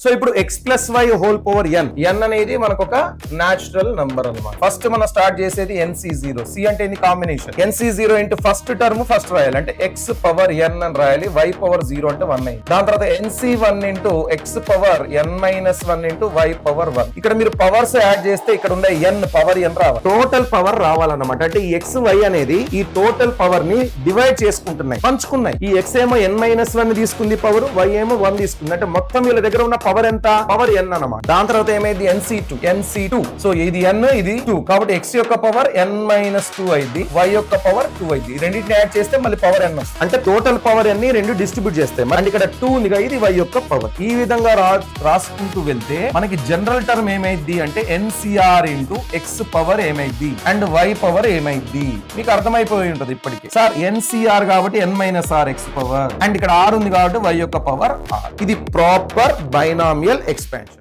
So ఇప్పుడు x plus y whole power n, n అనేది మనకు ఒక న్యాచురల్ నంబర్ అన్నమాట. ఫస్ట్ మనం స్టార్ట్ చేసేది NC0. సి అంటే ఏంది? Combination. NC0 into first term first రాయాలి, అంటే ఎక్స్ పవర్ ఎన్ అని రాయాలి. వై పవర్ 0 అంటే 1 అయింది. దాని తర్వాత NC1 into X power n-1 into Y power 1. ఇక్కడ మీరు పవర్స్ యాడ్ చేస్తే ఇక్కడ ఉండే ఎన్ పవర్ ఎన్ రావాలి, టోటల్ పవర్ రావాలన్నమాట. అంటే ఈ ఎక్స్ వై అనేది ఈ టోటల్ పవర్ ని డివైడ్ చేసుకుంటున్నాయి, పంచుకున్నాయి. ఈ ఎక్స్ ఏమో n-1 తీసుకుంది పవర్, వై ఏమో 1 తీసుకుంది. అంటే మొత్తం వీళ్ళ దగ్గర ఉన్న పవర్ ఎంత? పవర్ n అన్నమాట. దాని తర్వాత ఏమైంది? NC2. సో ఇది n, ఇది 2, కాబట్టి ఎక్స్ యొక్క పవర్ n-2 అయింది, వై యొక్క పవర్ 2 అయింది. రెండింటిని యాడ్ చేస్తే మళ్ళీ పవర్ n వస్తుంది. అంటే టోటల్ పవర్ n ని రెండు డిస్ట్రిబ్యూట్ చేస్తాయి. అంటే ఇక్కడ 2 ఉంది, ఇది వై యొక్క పవర్. ఈ విధంగా రాసుకుంటూ వెళ్తే మనకి జనరల్ టర్మ్ ఏమైంది అంటే NCR ఇంటూ ఎక్స్ పవర్ ఏమైంది అండ్ వై పవర్ ఏమైంది. మీకు అర్థమైపోయి ఉంటది ఇప్పటికి. సార్ NCR కాబట్టి n-r ఎక్స్ పవర్, అండ్ ఇక్కడ r ఉంది కాబట్టి వై యొక్క పవర్ r. ఇది ప్రాపర్ బైనామియల్ ఎక్స్పాన్షన్.